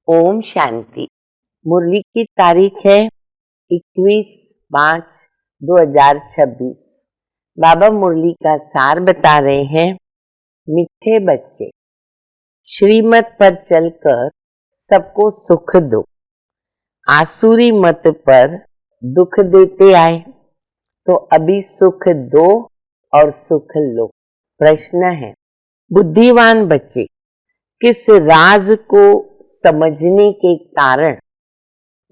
ओम शांति। मुरली की तारीख है 21/5/2026। बाबा मुरली का सार बता रहे हैं। मीठे बच्चे, श्रीमत पर चलकर सबको सुख दो, आसुरी मत पर दुख देते आए तो अभी सुख दो और सुख लो। प्रश्न है, बुद्धिमान बच्चे किस राज को समझने के कारण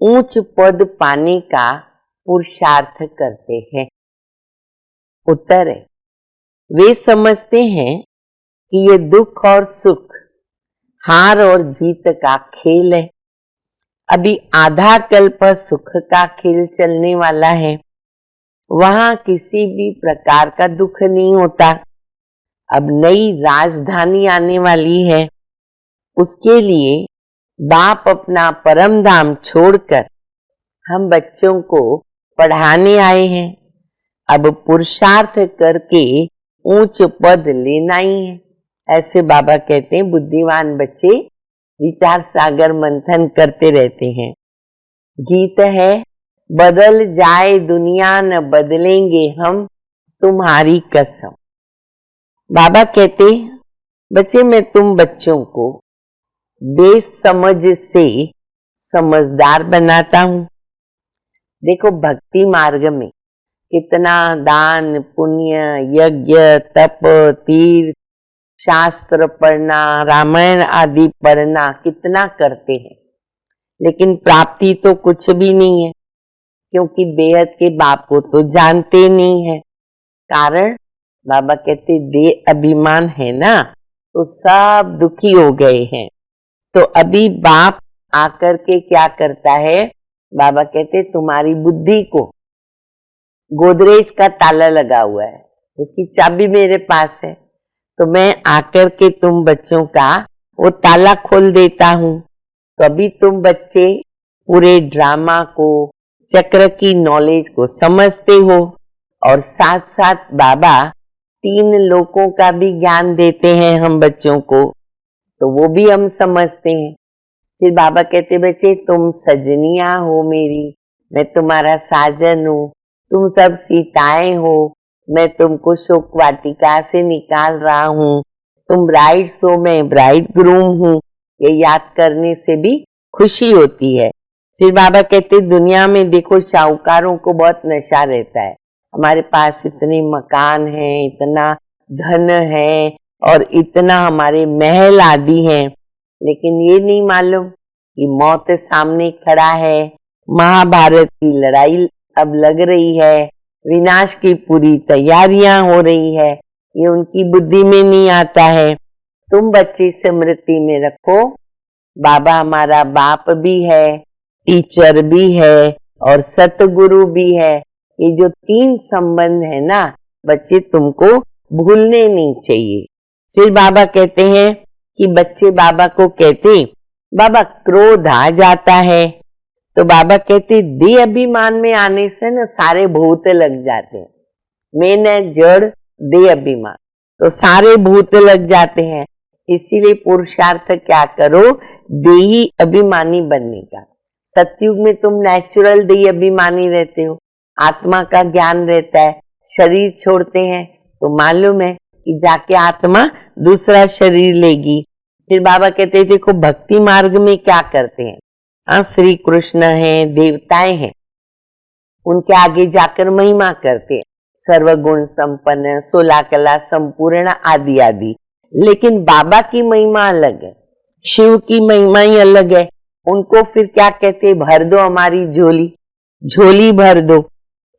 ऊंच पद पाने का पुरुषार्थ करते हैं? उत्तर है, वे समझते हैं कि ये दुख और सुख, हार और जीत का खेल है। अभी आधा कल्प सुख का खेल चलने वाला है, वहां किसी भी प्रकार का दुख नहीं होता। अब नई राजधानी आने वाली है, उसके लिए बाप अपना परम धाम छोड़कर हम बच्चों को पढ़ाने आए हैं। अब पुरुषार्थ करके ऊंच पद लेना ही है। ऐसे बाबा कहते हैं, बुद्धिमान बच्चे विचार सागर मंथन करते रहते हैं। गीत है, बदल जाए दुनिया न बदलेंगे हम, तुम्हारी कसम। बाबा कहते, बच्चे मैं तुम बच्चों को बेसमझ से समझदार बनाता हूं। देखो, भक्ति मार्ग में कितना दान पुण्य, यज्ञ, तप, तीर्थ, शास्त्र पढ़ना, रामायण आदि पढ़ना कितना करते हैं, लेकिन प्राप्ति तो कुछ भी नहीं है, क्योंकि बेहद के बाप को तो जानते नहीं है। कारण बाबा कहते, दे अभिमान है ना, तो सब दुखी हो गए हैं। तो अभी बाप आकर के क्या करता है, बाबा कहते तुम्हारी बुद्धि को गोदरेज का ताला लगा हुआ है, उसकी चाबी मेरे पास है, तो मैं आकर के तुम बच्चों का वो ताला खोल देता हूं। तो अभी तुम बच्चे पूरे ड्रामा को, चक्र की नॉलेज को समझते हो, और साथ साथ बाबा 3 लोकों का भी ज्ञान देते हैं हम बच्चों को, तो वो भी हम समझते हैं। फिर बाबा कहते, बच्चे तुम सजनिया हो मेरी, मैं तुम्हारा साजन हूँ, तुम सब सीताएं हो, मैं तुमको शोक वाटिका से निकाल रहा हूँ, तुम ब्राइड्स हो, मैं ब्राइड ग्रूम हूँ। ये याद करने से भी खुशी होती है। फिर बाबा कहते, दुनिया में देखो शाहूकारों को बहुत नशा रहता है, हमारे पास इतने मकान हैं, इतना धन है और इतना हमारे महल आदि हैं, लेकिन ये नहीं मालूम कि मौत सामने खड़ा है, महाभारत की लड़ाई अब लग रही है, विनाश की पूरी तैयारियां हो रही है। ये उनकी बुद्धि में नहीं आता है। तुम बच्चे स्मृति में रखो, बाबा हमारा बाप भी है, टीचर भी है और सतगुरु भी है। ये जो 3 संबंध है ना बच्चे, तुमको भूलने नहीं चाहिए। फिर बाबा कहते हैं कि बच्चे बाबा को कहते, बाबा क्रोध आ जाता है, तो बाबा कहते दे अभिमान में आने से ना सारे भूत लग जाते हैं। मैंने जड़ दे अभिमान, तो सारे भूत लग जाते हैं। इसीलिए पुरुषार्थ क्या करो, देही अभिमानी बनने का। सतयुग में तुम नेचुरल देही अभिमानी रहते हो, आत्मा का ज्ञान रहता है, शरीर छोड़ते हैं तो मालूम है कि जाके आत्मा दूसरा शरीर लेगी। फिर बाबा कहते हैं, देखो भक्ति मार्ग में क्या करते हैं, हाँ श्री कृष्ण हैं, देवताएं हैं, उनके आगे जाकर महिमा करते हैं, सर्वगुण संपन्न, 16 कला संपूर्ण आदि आदि। लेकिन बाबा की महिमा अलग है, शिव की महिमा ही अलग है। उनको फिर क्या कहते, भर दो हमारी झोली, झोली भर दो।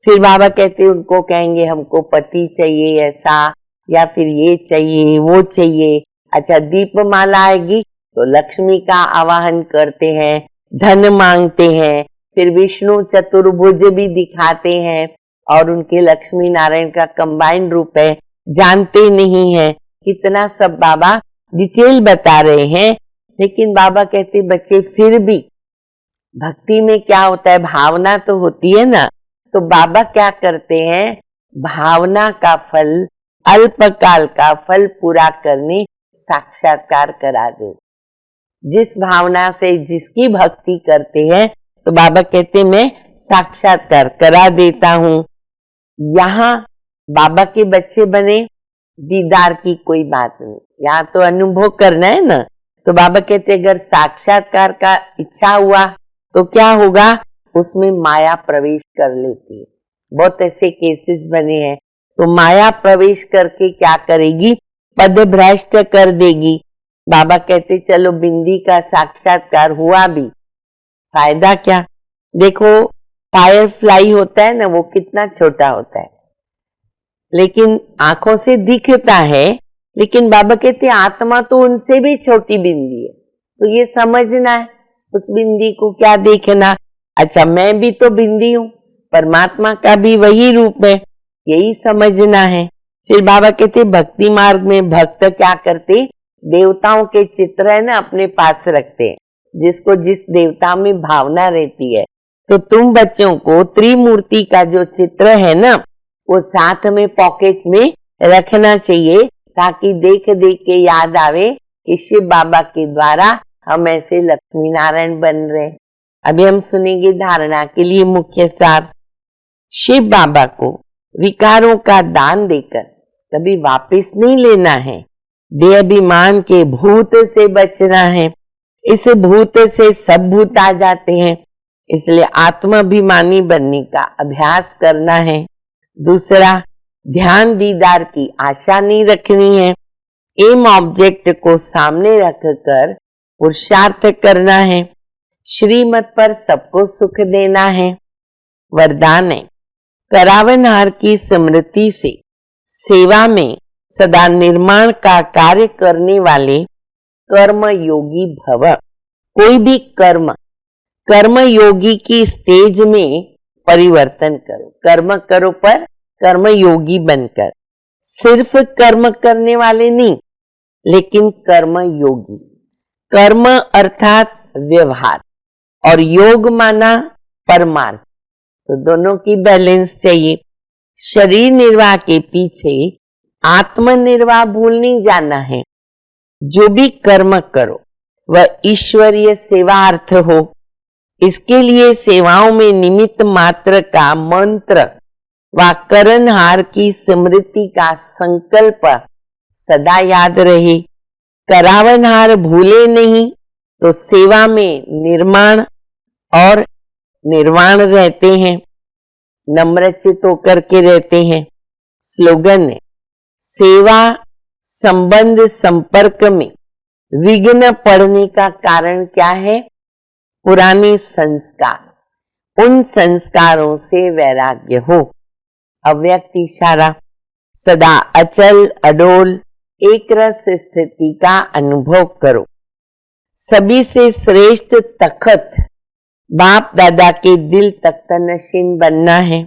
फिर बाबा कहते, उनको कहेंगे हमको पति चाहिए ऐसा, या फिर ये चाहिए वो चाहिए। अच्छा, दीपमाला आएगी तो लक्ष्मी का आवाहन करते हैं, धन मांगते हैं। फिर विष्णु चतुर्भुज भी दिखाते हैं, और उनके लक्ष्मी नारायण का कंबाइंड रूप है, जानते नहीं है। कितना सब बाबा डिटेल बता रहे हैं। लेकिन बाबा कहते, बच्चे फिर भी भक्ति में क्या होता है, भावना तो होती है ना, तो बाबा क्या करते हैं, भावना का फल, अल्पकाल का फल पूरा करने साक्षात्कार करा दे। जिस भावना से जिसकी भक्ति करते हैं, तो बाबा कहते मैं साक्षात्कार करा देता हूँ। यहाँ बाबा के बच्चे बने, दीदार की कोई बात नहीं, यहाँ तो अनुभव करना है ना। तो बाबा कहते अगर साक्षात्कार का इच्छा हुआ तो क्या होगा, उसमें माया प्रवेश कर लेती है। बहुत ऐसे केसेस बने हैं। तो माया प्रवेश करके क्या करेगी, पद भ्रष्ट कर देगी। बाबा कहते चलो बिंदी का साक्षात्कार हुआ भी, फायदा क्या। देखो फायर फ्लाई होता है ना, वो कितना छोटा होता है, लेकिन आंखों से दिखता है, लेकिन बाबा कहते आत्मा तो उनसे भी छोटी बिंदी है। तो ये समझना है उस बिंदी को, क्या देखना, अच्छा मैं भी तो बिंदी हूं, परमात्मा का भी वही रूप है, यही समझना है। फिर बाबा कहते भक्ति मार्ग में भक्त क्या करते, देवताओं के चित्र है ना अपने पास रखते हैं, जिसको जिस देवता में भावना रहती है। तो तुम बच्चों को त्रिमूर्ति का जो चित्र है ना, वो साथ में पॉकेट में रखना चाहिए, ताकि देख देख के याद आवे कि शिव बाबा के द्वारा हम ऐसे लक्ष्मी नारायण बन रहे। अभी हम सुनेंगे धारणा के लिए मुख्य सार। शिव बाबा को विकारों का दान देकर कभी वापस नहीं लेना है। देहाभिमान के भूत से बचना है। इस भूत से सब भूत आ जाते हैं, इसलिए आत्माभिमानी बनने का अभ्यास करना है। दूसरा, ध्यान दीदार की आशा नहीं रखनी है। एम ऑब्जेक्ट को सामने रखकर पुरुषार्थ करना है। श्रीमत पर सबको सुख देना है। वरदान है, करावनहार की स्मृति से सेवा में सदा निर्माण का कार्य करने वाले कर्म योगी भव। कोई भी कर्म योगी की स्टेज में परिवर्तन करो, कर्म करो पर कर्म योगी बनकर। सिर्फ कर्म करने वाले नहीं, लेकिन कर्म योगी। कर्म अर्थात व्यवहार और योग माना परमार्थ, तो दोनों की बैलेंस चाहिए। शरीर निर्वाह के पीछे आत्मनिर्वाह भूल नहीं जाना है। जो भी कर्म करो वह ईश्वरीय सेवार्थ हो। इसके लिए सेवाओं में निमित्त मात्र का मंत्र व करनहार की स्मृति का संकल्प सदा याद रहे। करावनहार भूले नहीं तो सेवा में निर्माण और निर्वाण रहते हैं, नम्रचित होकर के रहते हैं। स्लोगन है, सेवा संबंध संपर्क में विघ्न पड़ने का कारण क्या है, पुराने संस्कार। उन संस्कारों से वैराग्य हो। अव्यक्त इशारा, सदा अचल अडोल एक रस स्थिति का अनुभव करो। सभी से श्रेष्ठ तखत बाप दादा के दिल तख्त नशीन बनना है।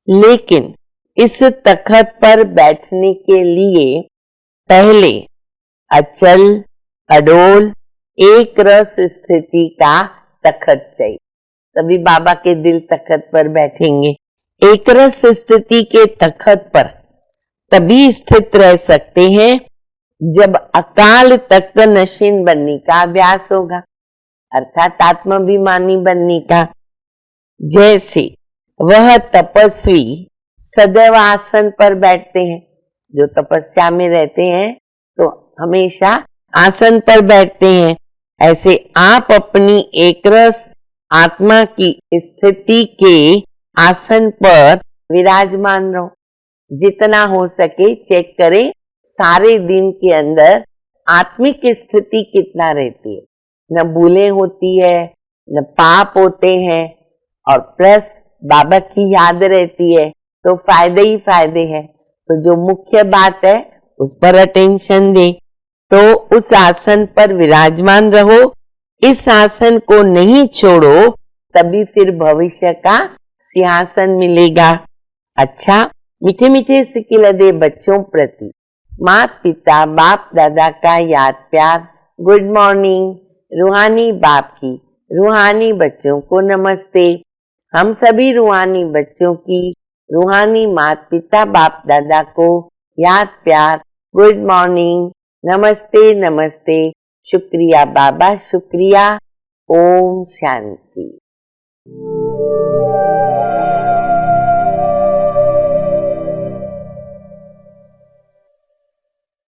लेकिन इस तखत पर बैठने के लिए पहले अचल अडोल एक रस स्थिति का तखत चाहिए, तभी बाबा के दिल तखत पर बैठेंगे। एक रस स्थिति के तखत पर तभी स्थित रह सकते हैं जब अकाल तख्त नशीन बनने का अभ्यास होगा, अर्थात आत्माभिमानी बनने का। जैसे वह तपस्वी सदैव आसन पर बैठते हैं, जो तपस्या में रहते हैं तो हमेशा आसन पर बैठते हैं, ऐसे आप अपनी एकरस आत्मा की स्थिति के आसन पर विराजमान रहो। जितना हो सके चेक करें सारे दिन के अंदर आत्मिक स्थिति कितना रहती है, न भूलें होती है, न पाप होते हैं, और प्लस बाबा की याद रहती है, तो फायदे ही फायदे हैं। तो जो मुख्य बात है उस पर अटेंशन दे। तो उस आसन पर विराजमान रहो, इस आसन को नहीं छोड़ो, तभी फिर भविष्य का सिंहासन मिलेगा। अच्छा, मीठे मीठे सिकिल दे बच्चों प्रति माता पिता बाप दादा का याद प्यार। Good morning. रूहानी बाप की रूहानी बच्चों को नमस्ते। हम सभी रूहानी बच्चों की रूहानी माता पिता बाप दादा को याद प्यार। गुड मॉर्निंग, नमस्ते नमस्ते, शुक्रिया बाबा, शुक्रिया। ओम शांति।